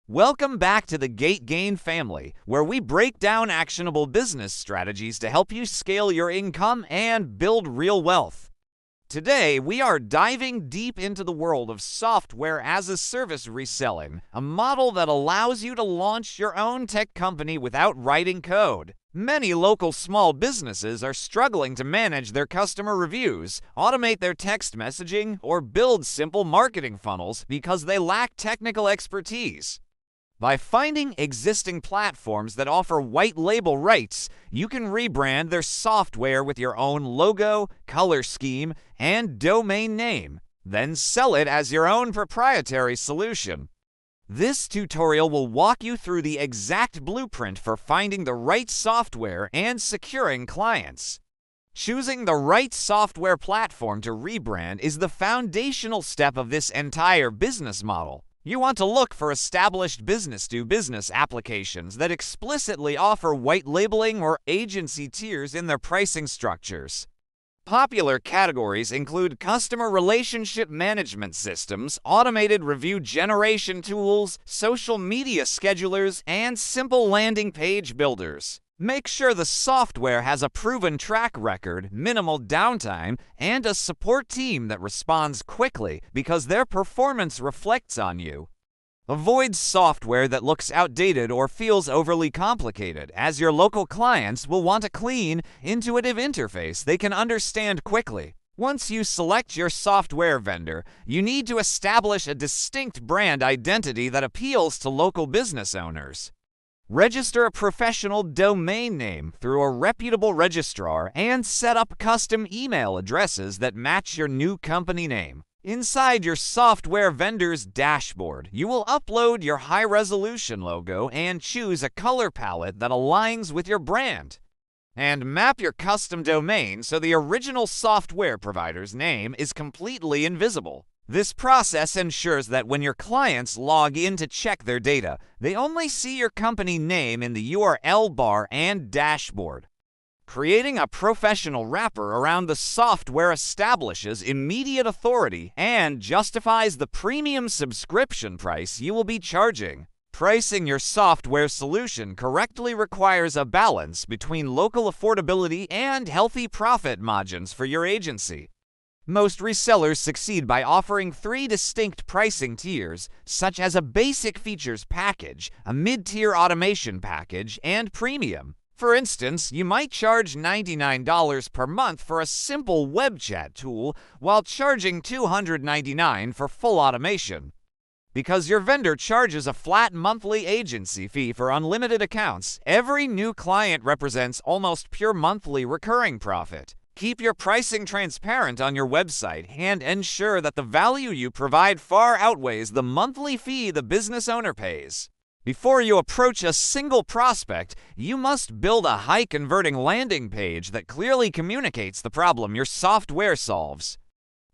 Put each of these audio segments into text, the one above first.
Welcome back to the Gate Gain family, where we break down actionable business strategies to help you scale your income and build real wealth. Today, we are diving deep into the world of software as a service reselling, a model that allows you to launch your own tech company without writing code. Many local small businesses are struggling to manage their customer reviews, automate their text messaging, or build simple marketing funnels because they lack technical expertise. By finding existing platforms that offer white label rights, you can rebrand their software with your own logo, color scheme, and domain name, then sell it as your own proprietary solution. This tutorial will walk you through the exact blueprint for finding the right software and securing clients. Choosing the right software platform to rebrand is the foundational step of this entire business model. You want to look for established business-to-business applications that explicitly offer white labeling or agency tiers in their pricing structures. Popular categories include customer relationship management systems, automated review generation tools, social media schedulers, and simple landing page builders. Make sure the software has a proven track record, minimal downtime, and a support team that responds quickly because their performance reflects on you. Avoid software that looks outdated or feels overly complicated, as your local clients will want a clean, intuitive interface they can understand quickly. Once you select your software vendor, you need to establish a distinct brand identity that appeals to local business owners. Register a professional domain name through a reputable registrar and set up custom email addresses that match your new company name. Inside your software vendor's dashboard, you will upload your high-resolution logo and choose a color palette that aligns with your brand. And map your custom domain so the original software provider's name is completely invisible. This process ensures that when your clients log in to check their data, they only see your company name in the URL bar and dashboard. Creating a professional wrapper around the software establishes immediate authority and justifies the premium subscription price you will be charging. Pricing your software solution correctly requires a balance between local affordability and healthy profit margins for your agency. Most resellers succeed by offering 3 distinct pricing tiers, such as a basic features package, a mid-tier automation package, and premium. For instance, you might charge $99 per month for a simple web chat tool while charging $299 for full automation. Because your vendor charges a flat monthly agency fee for unlimited accounts, every new client represents almost pure monthly recurring profit. Keep your pricing transparent on your website and ensure that the value you provide far outweighs the monthly fee the business owner pays. Before you approach a single prospect, you must build a high-converting landing page that clearly communicates the problem your software solves.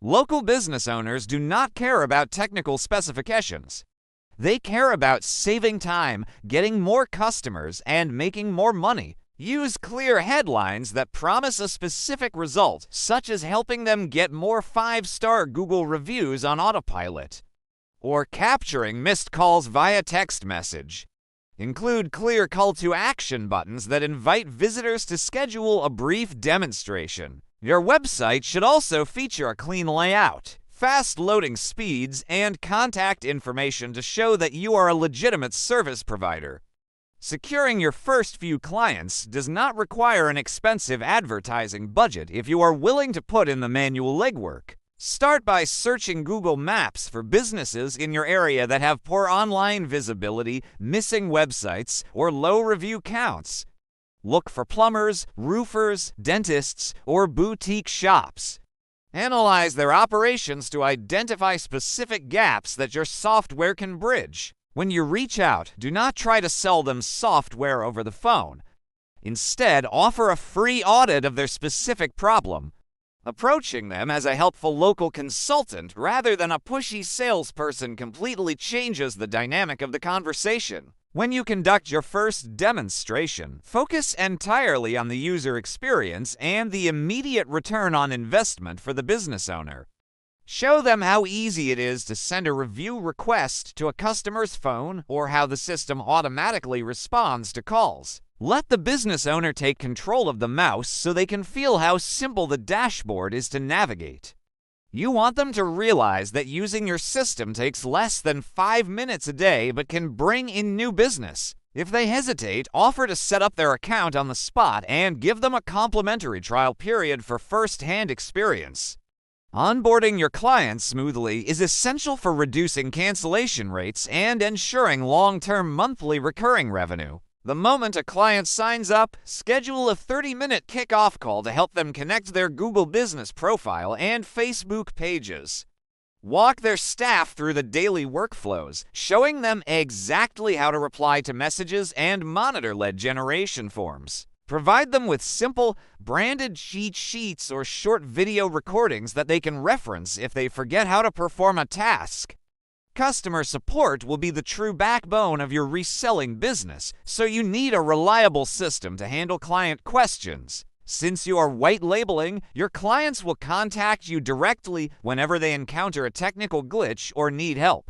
Local business owners do not care about technical specifications. They care about saving time, getting more customers, and making more money. Use clear headlines that promise a specific result, such as helping them get more 5-star Google reviews on autopilot, or capturing missed calls via text message. Include clear call-to-action buttons that invite visitors to schedule a brief demonstration. Your website should also feature a clean layout, fast loading speeds, and contact information to show that you are a legitimate service provider. Securing your first few clients does not require an expensive advertising budget if you are willing to put in the manual legwork. Start by searching Google Maps for businesses in your area that have poor online visibility, missing websites, or low review counts. Look for plumbers, roofers, dentists, or boutique shops. Analyze their operations to identify specific gaps that your software can bridge. When you reach out, do not try to sell them software over the phone. Instead, offer a free audit of their specific problem. Approaching them as a helpful local consultant rather than a pushy salesperson completely changes the dynamic of the conversation. When you conduct your first demonstration, focus entirely on the user experience and the immediate return on investment for the business owner. Show them how easy it is to send a review request to a customer's phone or how the system automatically responds to calls. Let the business owner take control of the mouse so they can feel how simple the dashboard is to navigate. You want them to realize that using your system takes less than 5 minutes a day but can bring in new business. If they hesitate, offer to set up their account on the spot and give them a complimentary trial period for first-hand experience. Onboarding your clients smoothly is essential for reducing cancellation rates and ensuring long-term monthly recurring revenue. The moment a client signs up, schedule a 30-minute kickoff call to help them connect their Google Business profile and Facebook pages. Walk their staff through the daily workflows, showing them exactly how to reply to messages and monitor lead generation forms. Provide them with simple, branded cheat sheets or short video recordings that they can reference if they forget how to perform a task. Customer support will be the true backbone of your reselling business, so you need a reliable system to handle client questions. Since you are white labeling, your clients will contact you directly whenever they encounter a technical glitch or need help.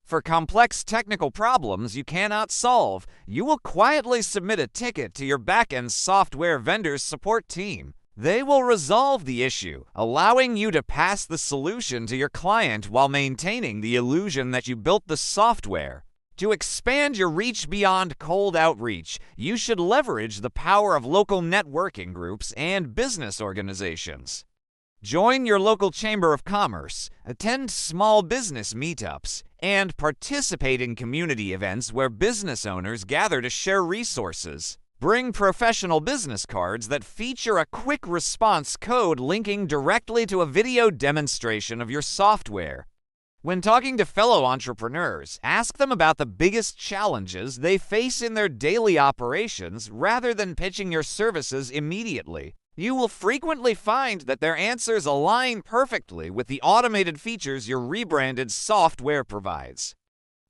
For complex technical problems you cannot solve, you will quietly submit a ticket to your backend software vendor's support team. They will resolve the issue, allowing you to pass the solution to your client while maintaining the illusion that you built the software. To expand your reach beyond cold outreach, you should leverage the power of local networking groups and business organizations. Join your local chamber of commerce, attend small business meetups, and participate in community events where business owners gather to share resources. Bring professional business cards that feature a quick response code linking directly to a video demonstration of your software. When talking to fellow entrepreneurs, ask them about the biggest challenges they face in their daily operations rather than pitching your services immediately. You will frequently find that their answers align perfectly with the automated features your rebranded software provides.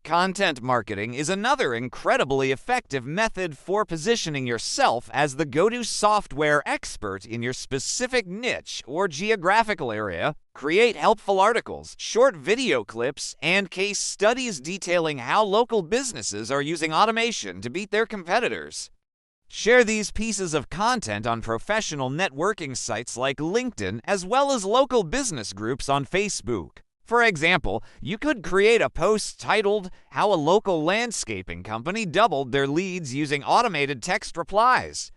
Content marketing is another incredibly effective method for positioning yourself as the go-to software expert in your specific niche or geographical area. Create helpful articles, short video clips, and case studies detailing how local businesses are using automation to beat their competitors. Share these pieces of content on professional networking sites like LinkedIn as well as local business groups on Facebook. For example, you could create a post titled, "How a Local Landscaping Company Doubled Their Leads Using Automated Text Replies."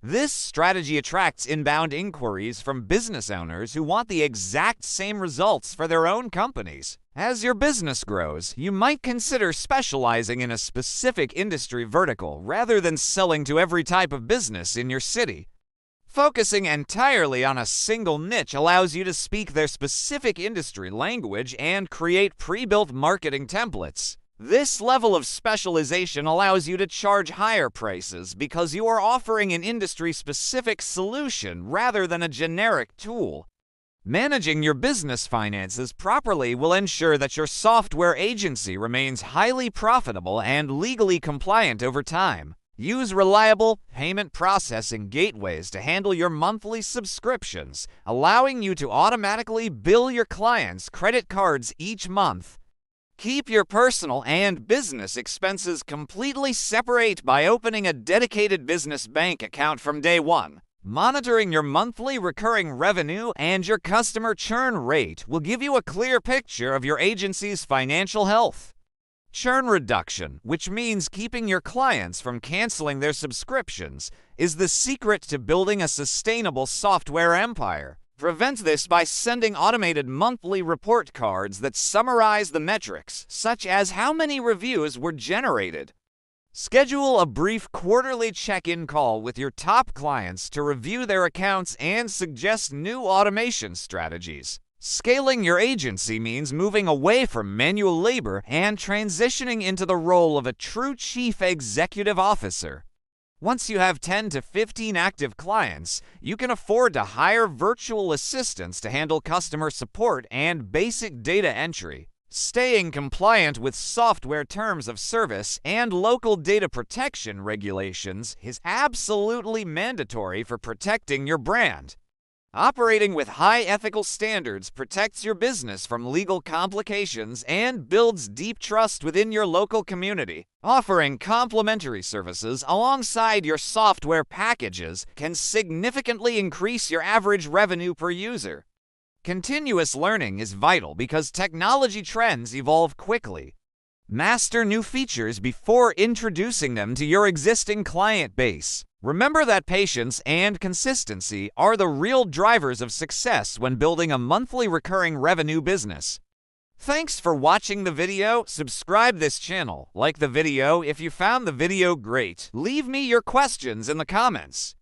This strategy attracts inbound inquiries from business owners who want the exact same results for their own companies. As your business grows, you might consider specializing in a specific industry vertical rather than selling to every type of business in your city. Focusing entirely on a single niche allows you to speak their specific industry language and create pre-built marketing templates. This level of specialization allows you to charge higher prices because you are offering an industry-specific solution rather than a generic tool. Managing your business finances properly will ensure that your software agency remains highly profitable and legally compliant over time. Use reliable payment processing gateways to handle your monthly subscriptions, allowing you to automatically bill your clients' credit cards each month. Keep your personal and business expenses completely separate by opening a dedicated business bank account from day one. Monitoring your monthly recurring revenue and your customer churn rate will give you a clear picture of your agency's financial health. Churn reduction, which means keeping your clients from canceling their subscriptions, is the secret to building a sustainable software empire. Prevent this by sending automated monthly report cards that summarize the metrics, such as how many reviews were generated. Schedule a brief quarterly check-in call with your top clients to review their accounts and suggest new automation strategies. Scaling your agency means moving away from manual labor and transitioning into the role of a true chief executive officer. Once you have 10 to 15 active clients, you can afford to hire virtual assistants to handle customer support and basic data entry. Staying compliant with software terms of service and local data protection regulations is absolutely mandatory for protecting your brand. Operating with high ethical standards protects your business from legal complications and builds deep trust within your local community. Offering complementary services alongside your software packages can significantly increase your average revenue per user. Continuous learning is vital because technology trends evolve quickly. Master new features before introducing them to your existing client base. Remember that patience and consistency are the real drivers of success when building a monthly recurring revenue business. Thanks for watching the video. Subscribe this channel, like the video if you found the video great. Leave me your questions in the comments.